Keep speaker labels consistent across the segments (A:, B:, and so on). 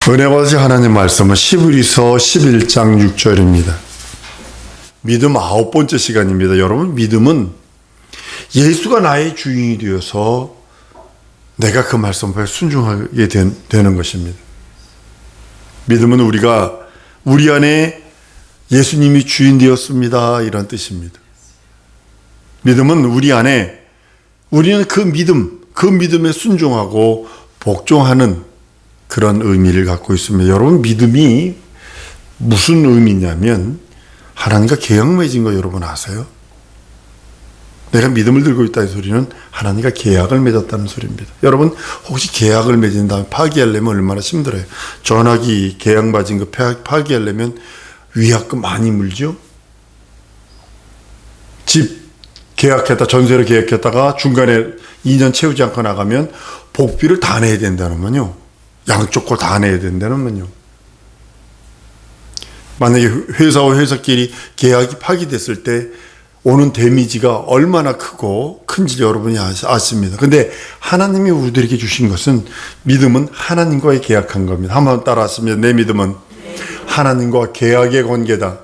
A: 은혜 받으신 하나님 말씀은 히브리서 11장 6절입니다. 믿음 9번째 시간입니다. 여러분, 믿음은 예수가 나의 주인이 되어서 내가 그 말씀에 순종하게 되는 것입니다. 믿음은 우리 안에 예수님이 주인 되었습니다, 이런 뜻입니다. 믿음은 우리는 그 믿음에 순종하고 복종하는 그런 의미를 갖고 있습니다. 여러분, 믿음이 무슨 의미냐면 하나님과 계약 맺은 거 여러분 아세요? 내가 믿음을 들고 있다는 소리는 하나님과 계약을 맺었다는 소리입니다. 여러분, 혹시 계약을 맺은 다음에 파기하려면 얼마나 힘들어요? 전화기 계약 맺은 거 파기하려면 위약금 많이 물죠? 집 계약했다, 전세를 계약했다가 중간에 2년 채우지 않고 나가면 복비를 다 내야 된다는 거요. 양쪽 거 다 내야 된다는 거요. 만약에 회사와 회사끼리 계약이 파기됐을 때 오는 데미지가 얼마나 큰지 여러분이 아십니다. 근데 하나님이 우리들에게 주신 것은 믿음은 하나님과의 계약한 겁니다. 한번 따라 하시면 내 믿음은 하나님과 계약의 관계다.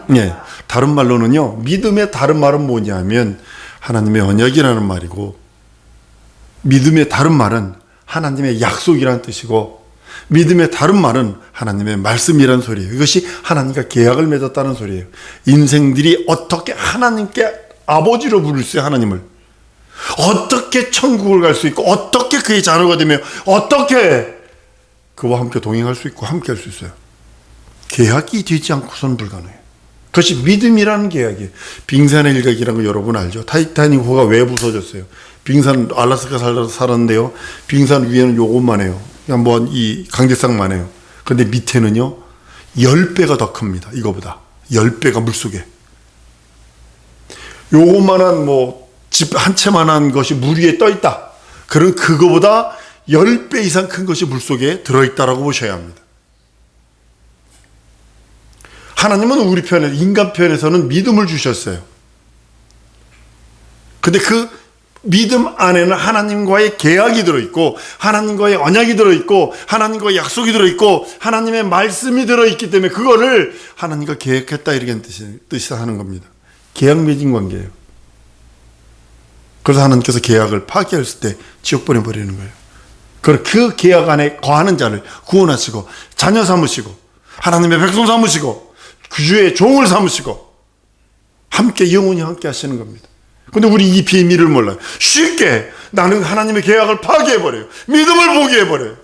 A: 네, 다른 말로는요, 믿음의 다른 말은 뭐냐면 하나님의 언약이라는 말이고, 믿음의 다른 말은 하나님의 약속이라는 뜻이고, 믿음의 다른 말은 하나님의 말씀이라는 소리예요. 이것이 하나님과 계약을 맺었다는 소리예요. 인생들이 어떻게 하나님께 아버지로 부를 수 있어요, 하나님을. 어떻게 천국을 갈 수 있고, 어떻게 그의 자녀가 되며, 어떻게 그와 함께 동행할 수 있고 함께 할 수 있어요. 계약이 되지 않고서는 불가능해요. 그것이 믿음이라는 계약이에요. 빙산의 일각이라는 거 여러분 알죠? 타이타닉호가 왜 부서졌어요? 빙산, 알라스카 살았는데요, 빙산 위에는 요것만 해요. 그냥 뭐 이 강대상만 해요. 근데 밑에는요 10배가 더 큽니다. 이거보다 10배가 물속에. 요것만한 뭐 집 한 채만한 것이 물 위에 떠 있다. 그럼 그거보다 10배 이상 큰 것이 물속에 들어있다라고 보셔야 합니다. 하나님은 우리 편에, 인간 편에서는 믿음을 주셨어요. 근데 그 믿음 안에는 하나님과의 계약이 들어있고, 하나님과의 언약이 들어있고, 하나님과의 약속이 들어있고, 하나님의 말씀이 들어있기 때문에 그거를 하나님과 계약했다, 이렇게 뜻이 하는 겁니다. 계약 맺은 관계예요. 그래서 하나님께서 계약을 파기했을 때 지옥 보내버리는 거예요. 그 계약 안에 거하는 자를 구원하시고, 자녀 삼으시고, 하나님의 백성 삼으시고, 그 주의 종을 삼으시고, 함께 영원히 함께 하시는 겁니다. 근데 우리 이 비밀을 몰라요. 쉽게 나는 하나님의 계약을 파괴해버려요. 믿음을 포기해버려요.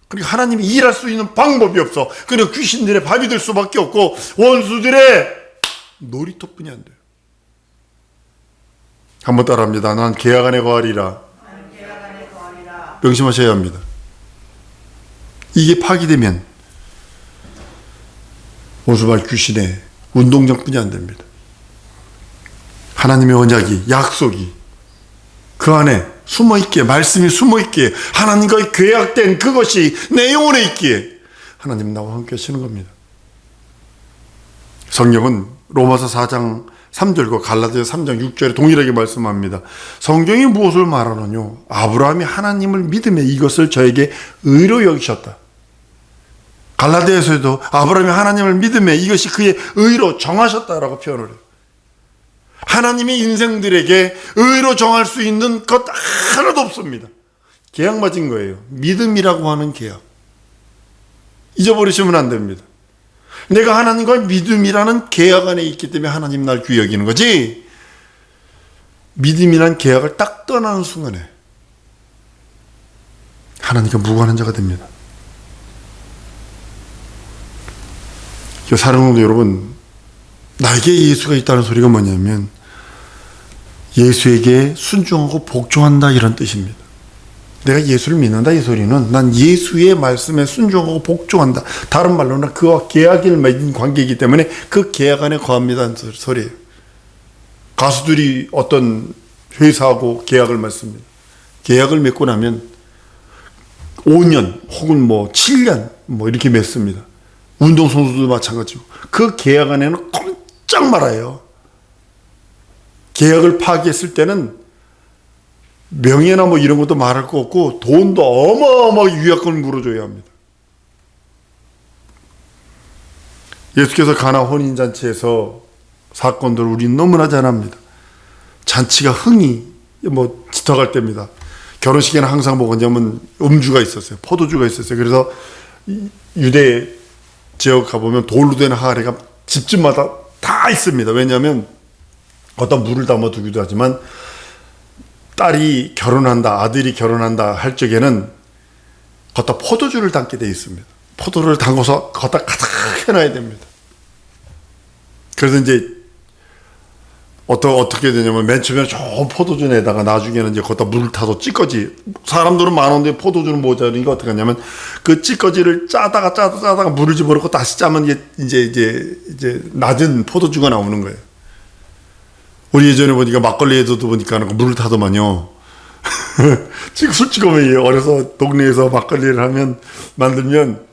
A: 그러니까 하나님이 일할 수 있는 방법이 없어. 그냥 귀신들의 밥이 될 수밖에 없고 원수들의 놀이터뿐이 안 돼요. 한번 따라합니다. 난 계약 안에 거하리라. 명심하셔야 합니다. 이게 파기되면 원수발 귀신의 운동장뿐이 안 됩니다. 하나님의 언약이, 약속이 그 안에 숨어있기에, 말씀이 숨어있기에, 하나님과의 계약된 그것이 내 영혼에 있기에 하나님 나와 함께 하시는 겁니다. 성경은 로마서 4장 3절과 갈라디아서 3장 6절에 동일하게 말씀합니다. 성경이 무엇을 말하느냐? 아브라함이 하나님을 믿음에 이것을 저에게 의로 여기셨다. 갈라디아서에도 아브라함이 하나님을 믿음에 이것이 그의 의로 정하셨다라고 표현을 해요. 하나님이 인생들에게 의로 정할 수 있는 것 하나도 없습니다. 계약 맺은 거예요. 믿음이라고 하는 계약. 잊어버리시면 안 됩니다. 내가 하나님과 믿음이라는 계약 안에 있기 때문에 하나님 날 귀히 여기는 거지, 믿음이라는 계약을 딱 떠나는 순간에 하나님과 무관한 자가 됩니다. 사랑하는 성도 여러분, 나에게 예수가 있다는 소리가 뭐냐면 예수에게 순종하고 복종한다, 이런 뜻입니다. 내가 예수를 믿는다, 이 소리는 난 예수의 말씀에 순종하고 복종한다. 다른 말로는 그와 계약을 맺은 관계이기 때문에 그 계약 안에 거합니다는 소리예요. 가수들이 어떤 회사하고 계약을 맺습니다. 계약을 맺고 나면 5년 혹은 뭐 7년 뭐 이렇게 맺습니다. 운동선수도 마찬가지고 그 계약 안에는 꼼짝 말아요. 계약을 파기했을 때는 명예나 뭐 이런 것도 말할 거 없고 돈도 어마어마하게 위약금을 물어줘야 합니다. 예수께서 가나 혼인잔치에서 사건들을 우리는 너무나 잘 압니다. 잔치가 흥이 뭐 짙어갈 때입니다. 결혼식에는 항상 뭐냐면 음주가 있었어요. 포도주가 있었어요. 그래서 유대 지역 가보면 돌로 된 하래가 집집마다 다 있습니다. 왜냐하면 어떤 물을 담아두기도 하지만 딸이 결혼한다, 아들이 결혼한다 할 적에는 걷다 포도주를 담게 돼 있습니다. 포도를 담궈서 걷다 가득 해놔야 됩니다. 그래서 이제 어떻게 되냐면 맨 처음에 좋은 포도주 내다가 나중에는 이제 거기다 물을 타서 찌꺼지, 사람들은 많은데 포도주는 모자라니까 어떻게 하냐면 그 찌꺼지를 짜다가 물을 집어넣고 다시 짜면 이제 낮은 포도주가 나오는 거예요. 우리 예전에 보니까 막걸리에도 보니까 물을 타더만요. 지금 솔직하면 어려서 동네에서 막걸리를 만들면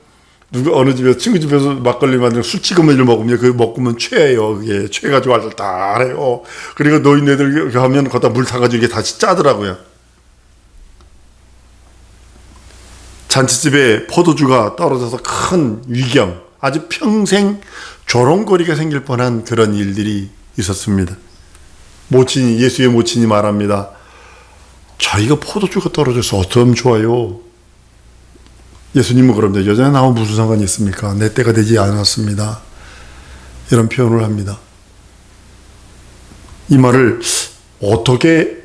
A: 누가 어느 집에서 친구 집에서 막걸리 만들고 술 찍으면 먹으면 그 먹으면 취해요. 그게 취해가지고 알딸딸해요. 그리고 노인네들 하면 거기다 물 타가지고 이게 다시 짜더라고요. 잔치집에 포도주가 떨어져서 큰 위경, 아주 평생 조롱거리가 생길 뻔한 그런 일들이 있었습니다. 예수의 모친이 말합니다. 자기가 포도주가 떨어져서 어떠면 좋아요. 예수님은 그럽니다. 여자는 나와 무슨 상관이 있습니까? 내 때가 되지 않았습니다. 이런 표현을 합니다. 이 말을 어떻게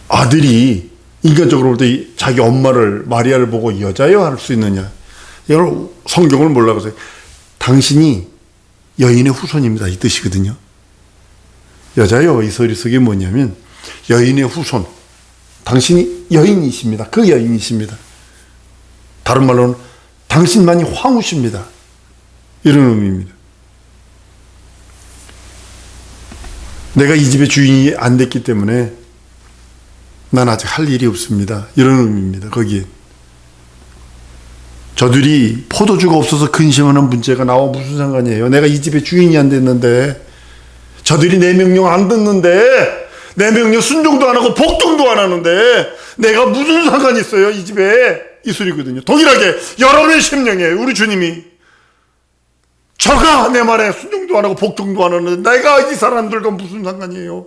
A: 아들이 인간적으로 볼 때 자기 엄마를 마리아를 보고 여자여 할 수 있느냐? 이걸 성경을 몰라고 해서 당신이 여인의 후손입니다. 이 뜻이거든요. 여자여 이 소리 속에 뭐냐면 여인의 후손. 당신이 여인이십니다. 그 여인이십니다. 다른 말로는 당신만이 황후십니다. 이런 의미입니다. 내가 이 집의 주인이 안 됐기 때문에 난 아직 할 일이 없습니다. 이런 의미입니다. 거기에 저들이 포도주가 없어서 근심하는 문제가 나와 무슨 상관이에요. 내가 이 집의 주인이 안 됐는데, 저들이 내 명령 안 듣는데, 내 명령 순종도 안 하고 복종도 안 하는데 내가 무슨 상관이 있어요 이 집에. 이 소리거든요. 동일하게 여러분의 심령에 우리 주님이 저가 내 말에 순종도 안 하고 복종도 안 하는데 내가 이 사람들과 무슨 상관이에요.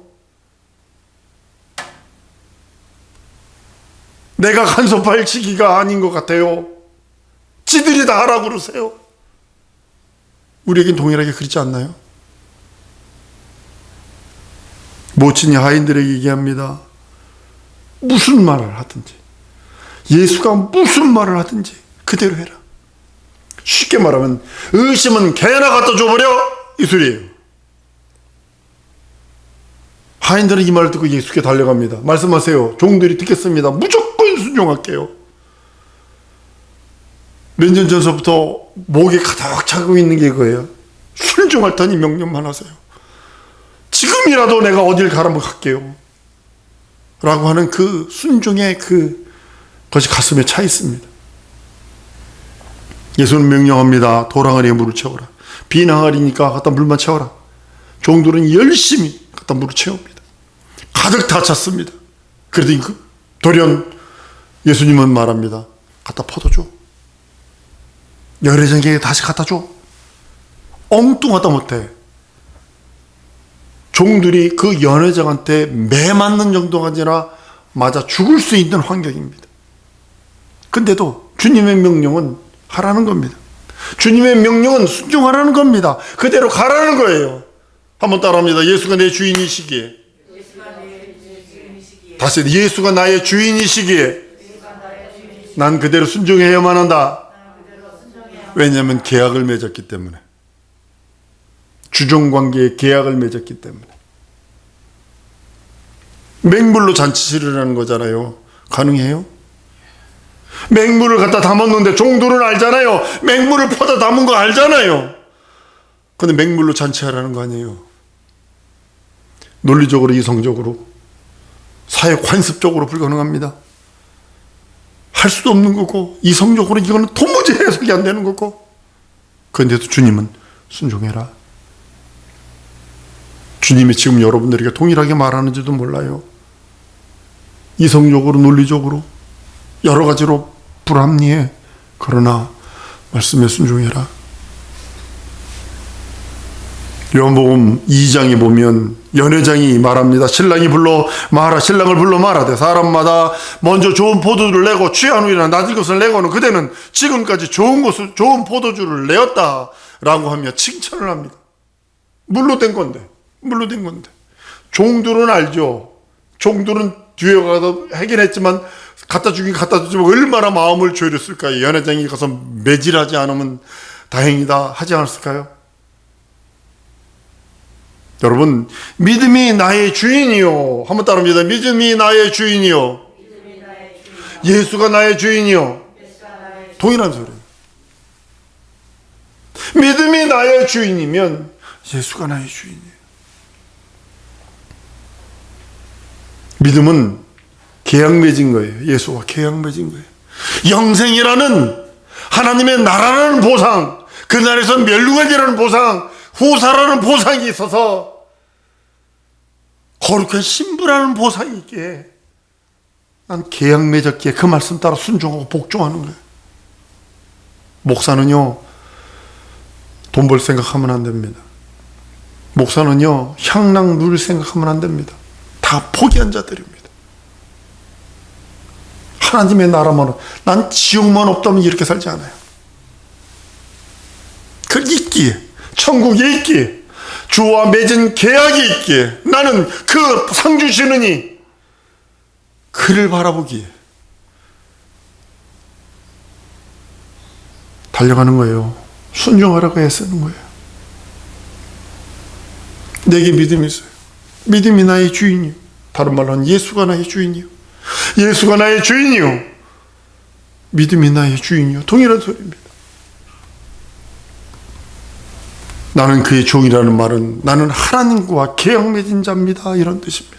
A: 내가 간섭할 시기가 아닌 것 같아요. 지들이 다 하라고 그러세요. 우리에겐 동일하게 그렇지 않나요? 모친이 하인들에게 얘기합니다. 무슨 말을 하든지, 예수가 무슨 말을 하든지 그대로 해라. 쉽게 말하면 의심은 개나 갖다 줘버려, 이 소리예요. 하인들은 이 말을 듣고 예수께 달려갑니다. 말씀하세요. 종들이 듣겠습니다. 무조건 순종할게요. 몇 년 전서부터 목에 가득 차고 있는 게 그거예요. 순종할 테니 명령만 하세요. 지금이라도 내가 어딜 가라면 갈게요. 라고 하는 그 순종의 그것이 가슴에 차 있습니다. 예수는 명령합니다. 도랑아리에 물을 채워라. 빈 항아리니까 갖다 물만 채워라. 종들은 열심히 갖다 물을 채웁니다. 가득 다 찼습니다. 그래도 돌연 예수님은 말합니다. 갖다 퍼둬줘. 열애장에게 다시 갖다 줘. 엉뚱하다 못해. 종들이 그 연회장한테 매 맞는 정도가 아니라 맞아 죽을 수 있는 환경입니다. 근데도 주님의 명령은 하라는 겁니다. 주님의 명령은 순종하라는 겁니다. 그대로 가라는 거예요. 한번 따라합니다. 예수가 내 주인이시기에. 다시 예수가 나의 주인이시기에 난 그대로 순종해야만 한다. 왜냐하면 계약을 맺었기 때문에. 주종관계에 계약을 맺었기 때문에. 맹물로 잔치를 거잖아요. 가능해요? 맹물을 갖다 담았는데 종들은 알잖아요. 맹물을 퍼다 담은 거 알잖아요. 근데 맹물로 잔치하라는 거 아니에요. 논리적으로, 이성적으로, 사회 관습적으로 불가능합니다. 할 수도 없는 거고, 이성적으로 이거는 도무지 해석이 안 되는 거고. 그런데도 주님은 순종해라. 주님이 지금 여러분들에게 동일하게 말하는지도 몰라요. 이성적으로, 논리적으로 여러 가지로 불합리해. 그러나 말씀에 순종해라. 요한복음 2장에 보면 연회장이 말합니다. 신랑이 불러 말하, 신랑을 불러 말하되 사람마다 먼저 좋은 포도주를 내고 취한 후에나 낮은 것을 내고는 그대는 지금까지 좋은 포도주를 내었다 라고 하며 칭찬을 합니다. 물로 된 건데. 종들은 알죠. 종들은 뒤에 가서 해결했지만 갖다 주긴 갖다 주지만 얼마나 마음을 졸였을까요? 연회장이 가서 매질하지 않으면 다행이다 하지 않았을까요? 여러분, 믿음이 나의 주인이요. 한번 따라합니다. 믿음이 나의 주인이요. 예수가 나의 주인이요. 동일한 소리예요. 믿음이 나의 주인이면 예수가 나의 주인이에요. 믿음은 계약 맺은 거예요. 예수와 계약 맺은 거예요. 영생이라는 하나님의 나라라는 보상, 그 나라에서 멸류관이라는 보상, 후사라는 보상이 있어서 거룩한 신부라는 보상이 있기에 난 계약 맺었기에 그 말씀 따라 순종하고 복종하는 거예요. 목사는요, 돈 벌 생각하면 안 됩니다. 목사는요, 향락 누릴 생각하면 안 됩니다. 다 포기한 자들입니다. 하나님의 나라만, 난 지옥만 없다면 이렇게 살지 않아요. 그 있기에, 천국에 있기에, 주와 맺은 계약이 있기에, 나는 그 상 주시느니 그를 바라보기에 달려가는 거예요. 순종하라고 애쓰는 거예요. 내게 믿음이 있어요. 믿음이 나의 주인이요. 다른 말로 하면 예수가 나의 주인이요. 예수가 나의 주인이요. 믿음이 나의 주인이요. 동일한 소리입니다. 나는 그의 종이라는 말은 나는 하나님과 계약 맺은 자입니다. 이런 뜻입니다.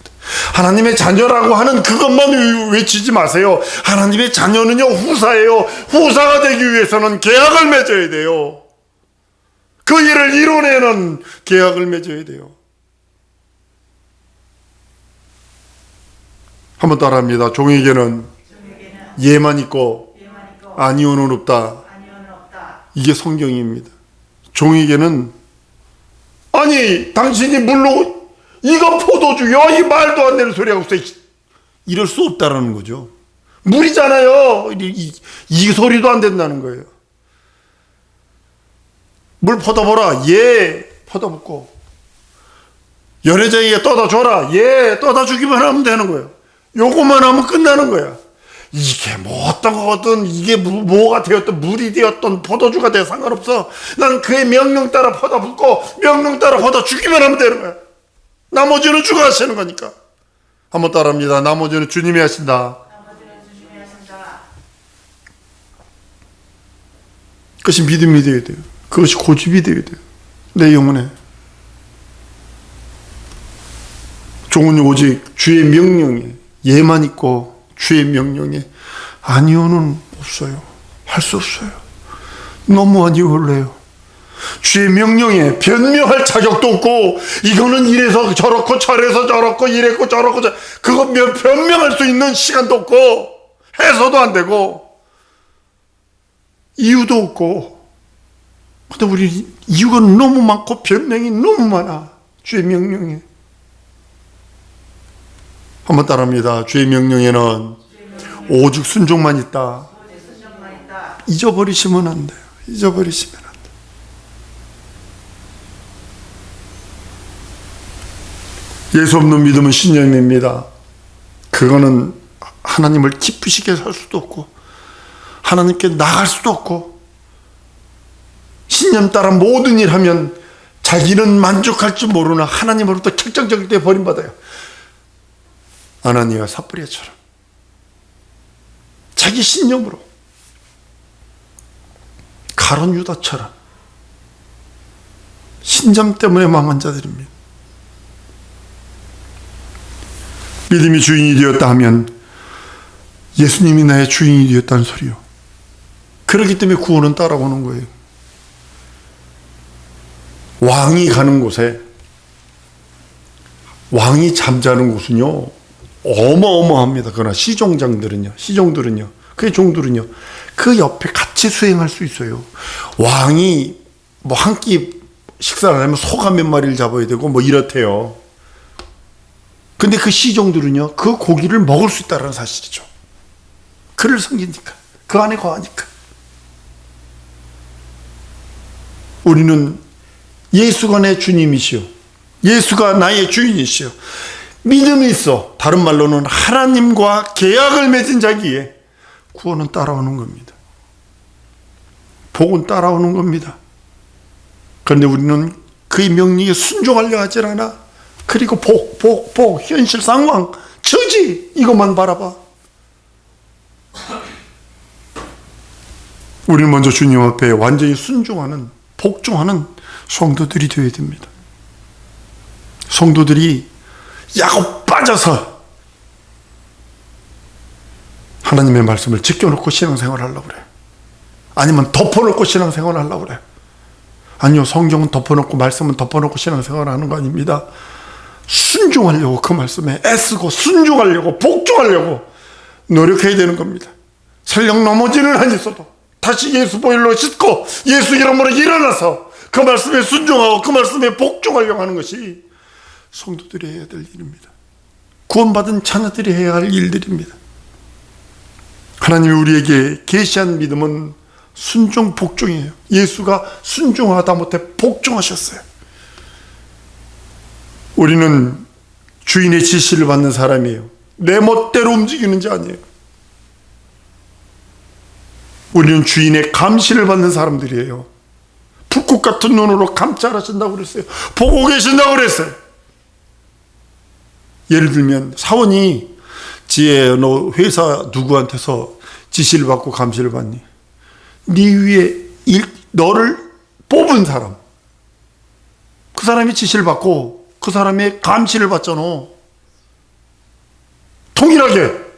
A: 하나님의 자녀라고 하는 그것만 외치지 마세요. 하나님의 자녀는요, 후사예요. 후사가 되기 위해서는 계약을 맺어야 돼요. 그 일을 이뤄내는 계약을 맺어야 돼요. 한번 따라합니다. 종에게는 예만 있고 아니오는 없다. 이게 성경입니다. 종에게는 아니 당신이 물로 이거 포도주요? 이 말도 안 되는 소리하고 있어. 이럴 수 없다라는 거죠. 물이잖아요. 이 소리도 안 된다는 거예요. 물 퍼다보라. 예, 퍼다붓고. 연회장에게 떠다 줘라. 예, 떠다 주기만 하면 되는 거예요. 요것만 하면 끝나는 거야. 이게 뭐 어떤 거든, 이게 뭐가 되었든, 물이 되었든 포도주가 되어 상관없어. 난 그의 명령 따라 퍼다붓고 명령 따라 퍼다 주기만 하면 되는 거야. 나머지는 주가 하시는 거니까. 한번 따라합니다. 나머지는 주님이 하신다. 그것이 믿음이 되어야 돼요. 그것이 고집이 되어야 돼요. 내 영혼에. 종은 오직 주의 명령에 예만 있고 주의 명령에 아니오는 없어요. 할 수 없어요. 너무 아니올래요. 주의 명령에 변명할 자격도 없고, 이거는 이래서 저렇고 저래서 저렇고 이랬고 저렇고 그거 변명할 수 있는 시간도 없고 해서도 안 되고 이유도 없고. 근데 우리 이유가 너무 많고 변명이 너무 많아. 주의 명령에. 한번 따라합니다. 주의 명령에는 오직 순종만 있다. 잊어버리시면 안 돼요. 잊어버리시면 안 돼요. 예수 없는 믿음은 신념입니다. 그거는 하나님을 기쁘시게 살 수도 없고 하나님께 나갈 수도 없고, 신념 따라 모든 일 하면 자기는 만족할 줄 모르나 하나님으로부터 결정적일 때 버림받아요. 아나니아와 삽브리아처럼 자기 신념으로, 가룟 유다처럼 신념 때문에 망한 자들입니다. 믿음이 주인이 되었다 하면 예수님이 나의 주인이 되었다는 소리요. 그렇기 때문에 구원은 따라오는 거예요. 왕이 가는 곳에, 왕이 잠자는 곳은요, 어마어마합니다. 그러나 시종들은요, 그의 종들은요, 그 옆에 같이 수행할 수 있어요. 왕이 뭐 한 끼 식사를 하면 소가 몇 마리를 잡아야 되고 뭐 이렇대요. 근데 그 시종들은요, 그 고기를 먹을 수 있다는 사실이죠. 그를 섬기니까, 그 안에 거하니까. 우리는 예수가 내 주님이시오, 예수가 나의 주인이시오, 믿음이 있어. 다른 말로는 하나님과 계약을 맺은 자기에 구원은 따라오는 겁니다. 복은 따라오는 겁니다. 그런데 우리는 그의 명령에 순종하려 하질 않아. 그리고 복, 현실 상황, 처지, 이것만 바라봐. 우리는 먼저 주님 앞에 완전히 순종하는, 복종하는 성도들이 되어야 됩니다. 성도들이 야곱 빠져서 하나님의 말씀을 지켜놓고 신앙생활을 하려고 그래. 아니면 덮어놓고 신앙생활을 하려고 그래. 아니요, 성경은 덮어놓고 말씀은 덮어놓고 신앙생활을 하는 거 아닙니다. 순종하려고, 그 말씀에 애쓰고 순종하려고, 복종하려고 노력해야 되는 겁니다. 설령 넘어지는 한 있어도 다시 예수 보혈로 씻고 예수 이름으로 일어나서 그 말씀에 순종하고 그 말씀에 복종하려고 하는 것이 성도들이 해야 될 일입니다. 구원받은 자녀들이 해야 할 일들입니다. 하나님이 우리에게 계시한 믿음은 순종, 복종이에요. 예수가 순종하다 못해 복종하셨어요. 우리는 주인의 지시를 받는 사람이에요. 내 멋대로 움직이는 자 아니에요. 우리는 주인의 감시를 받는 사람들이에요. 불꽃 같은 눈으로 감찰하신다고 그랬어요. 보고 계신다고 그랬어요. 예를 들면 사원이 지혜, 너 회사 누구한테서 지시를 받고 감시를 받니? 네 위에 너를 뽑은 사람, 그 사람이 지시를 받고 그 사람의 감시를 받잖아. 동일하게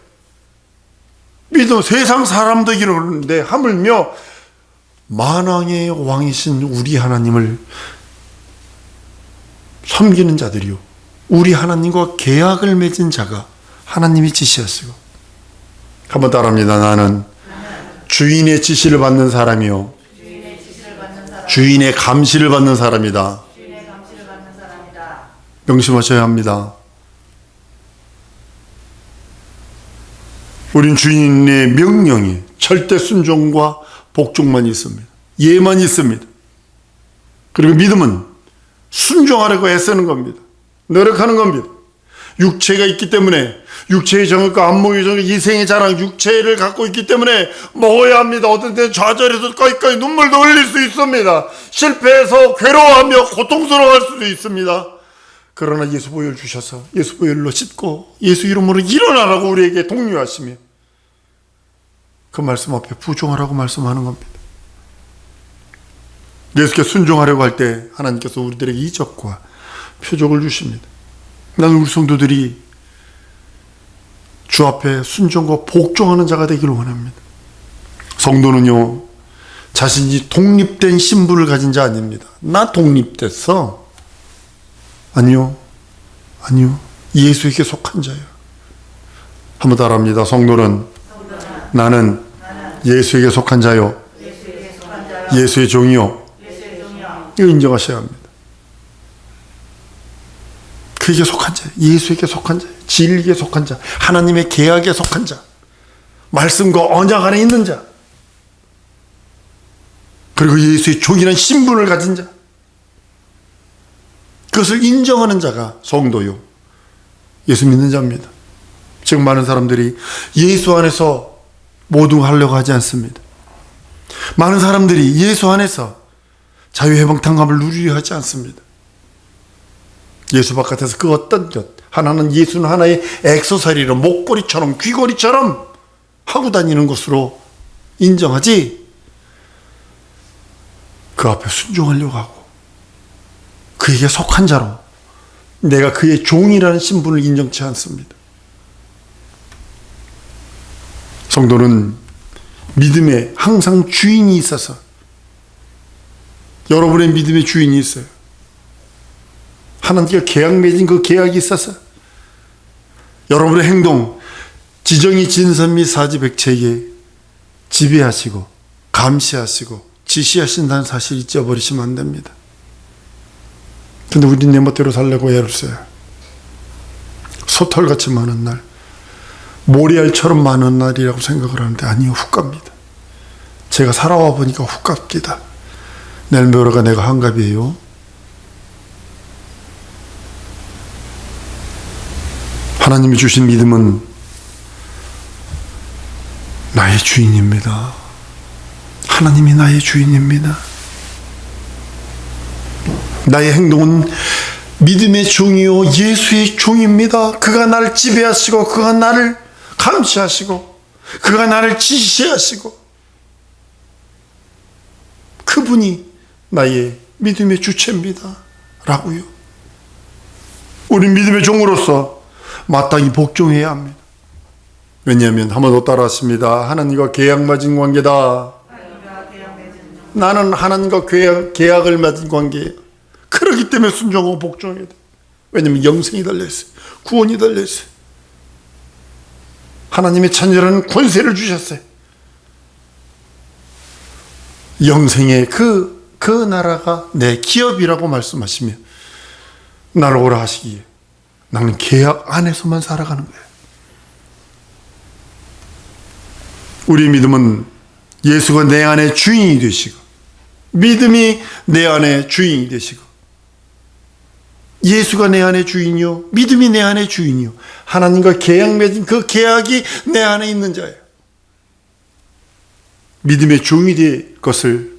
A: 믿어. 세상 사람도 이러는데 하물며 만왕의 왕이신 우리 하나님을 섬기는 자들이요, 우리 하나님과 계약을 맺은 자가 하나님이 지시하시고. 한번 따라합니다. 나는 주인의 지시를 받는 사람이요, 주인의 감시를 받는 사람이다. 명심하셔야 합니다. 우린 주인의 명령에 절대 순종과 복종만 있습니다. 예만 있습니다. 그리고 믿음은 순종하려고 애쓰는 겁니다. 노력하는 겁니다. 육체가 있기 때문에, 육체의 정욕과 안목의 정욕, 이생의 자랑, 육체를 갖고 있기 때문에 먹어야 합니다. 어떤 때는 좌절해서 꺼이꺼이 눈물도 흘릴 수 있습니다. 실패해서 괴로워하며 고통스러워할 수도 있습니다. 그러나 예수 보혈 주셔서 예수 보혈로 씻고 예수 이름으로 일어나라고 우리에게 독려하시며 그 말씀 앞에 부종하라고 말씀하는 겁니다. 예수께 순종하려고 할 때 하나님께서 우리들에게 이적과 표적을 주십니다. 나는 우리 성도들이 주 앞에 순종과 복종하는 자가 되기를 원합니다. 성도는요, 자신이 독립된 신분을 가진 자 아닙니다. 나 독립됐어. 아니요. 예수에게 속한 자예요. 한번 따라합니다. 성도는 나는 예수에게 속한 자요, 예수의 종이요. 이거 인정하셔야 합니다. 그에게 속한 자, 예수에게 속한 자, 진리에 속한 자, 하나님의 계약에 속한 자, 말씀과 언약 안에 있는 자, 그리고 예수의 종이라는 신분을 가진 자, 그것을 인정하는 자가 성도요, 예수 믿는 자입니다. 지금 많은 사람들이 예수 안에서 모두 하려고 하지 않습니다. 많은 사람들이 예수 안에서 자유해방탕감을 누리려 하지 않습니다. 예수 바깥에서 그 어떤 것, 하나는 예수는 하나의 액세서리로 목걸이처럼 귀걸이처럼 하고 다니는 것으로 인정하지, 그 앞에 순종하려고 하고 그에게 속한 자로 내가 그의 종이라는 신분을 인정치 않습니다. 성도는 믿음에 항상 주인이 있어서, 여러분의 믿음의 주인이 있어요. 하나님과 계약 맺은 그 계약이 있어서 여러분의 행동, 지정이 진선 및 사지백체에 지배하시고 감시하시고 지시하신다는 사실 잊어버리시면 안 됩니다. 근데 우리 내 멋대로 살려고 애를 써요. 소털같이 많은 날, 모래알처럼 많은 날이라고 생각을 하는데 아니요, 훅 갑니다. 제가 살아와 보니까 훅 갑니다. 내일 모레가 내가 한갑이에요. 하나님이 주신 믿음은 나의 주인입니다. 하나님이 나의 주인입니다. 나의 행동은 믿음의 종이요 예수의 종입니다. 그가 나를 지배하시고 그가 나를 감시하시고 그가 나를 지시하시고 그분이 나의 믿음의 주체입니다. 라고요. 우리 믿음의 종으로서 마땅히 복종해야 합니다. 왜냐하면 한 번 더 따라하십니다. 하나님과 계약 맺은 관계다. 나는 하나님과 계약을 맺은 관계예요. 그렇기 때문에 순종하고 복종해야 돼. 왜냐하면 영생이 달려있어요. 구원이 달려있어요. 하나님의 자녀라는 권세를 주셨어요. 영생의 그 나라가 내 기업이라고 말씀하시며 나를 오라 하시기에 나는 계약 안에서만 살아가는 거예요. 우리 믿음은 예수가 내 안에 주인이 되시고 믿음이 내 안에 주인이 되시고 예수가 내 안에 주인이요 믿음이 내 안에 주인이요 하나님과 계약 맺은 그 계약이 내 안에 있는 자예요. 믿음의 종이 될 것을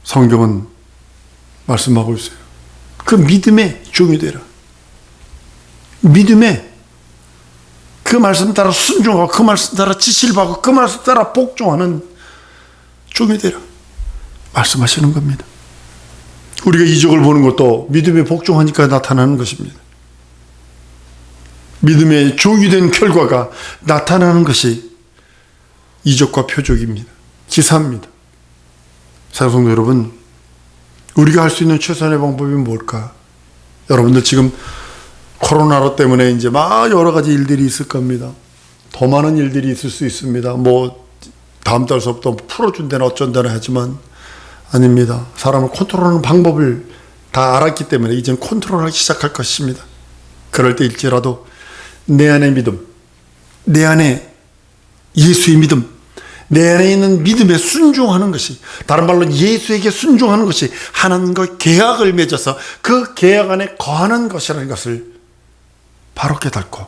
A: 성경은 말씀하고 있어요. 그 믿음의 종이 되라. 믿음의 그 말씀 따라 순종하고 그 말씀 따라 지시를 받고 그 말씀 따라 복종하는 종이 되라 말씀하시는 겁니다. 우리가 이적을 보는 것도 믿음에 복종하니까 나타나는 것입니다. 믿음의 종이 된 결과가 나타나는 것이 이적과 표적입니다. 기사입니다. 사랑성도 여러분, 우리가 할 수 있는 최선의 방법이 뭘까? 여러분들 지금 코로나로 때문에 이제 막 여러 가지 일들이 있을 겁니다. 더 많은 일들이 있을 수 있습니다. 뭐 다음 달서부터 풀어준다나 어쩐다나 하지만 아닙니다. 사람을 컨트롤하는 방법을 다 알았기 때문에 이젠 컨트롤하기 시작할 것입니다. 그럴 때일지라도 내 안의 믿음, 내 안에 예수의 믿음, 내 안에 있는 믿음에 순종하는 것이, 다른 말로 예수에게 순종하는 것이 하나님과 계약을 맺어서 그 계약 안에 거하는 것이라는 것을 바로 깨닫고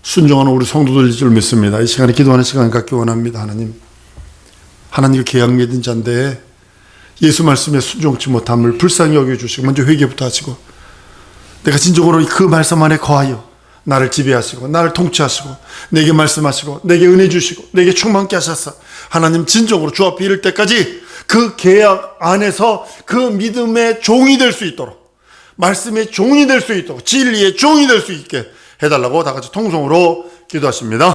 A: 순종하는 우리 성도들일 줄 믿습니다. 이 시간에 기도하는 시간을 갖기 원합니다. 하나님과 계약 맺은 자인데 예수 말씀에 순종치 못함을 불쌍히 여겨주시고 먼저 회개부터 하시고 내가 진정으로 그 말씀 안에 거하여 나를 지배하시고 나를 통치하시고 내게 말씀하시고 내게 은혜 주시고 내게 충만케 하셔서 하나님 진정으로 주 앞에 이를 때까지 그 계약 안에서 그 믿음의 종이 될 수 있도록, 말씀의 종이 될 수 있도록, 진리의 종이 될 수 있게 해달라고 다 같이 통성으로 기도하십니다.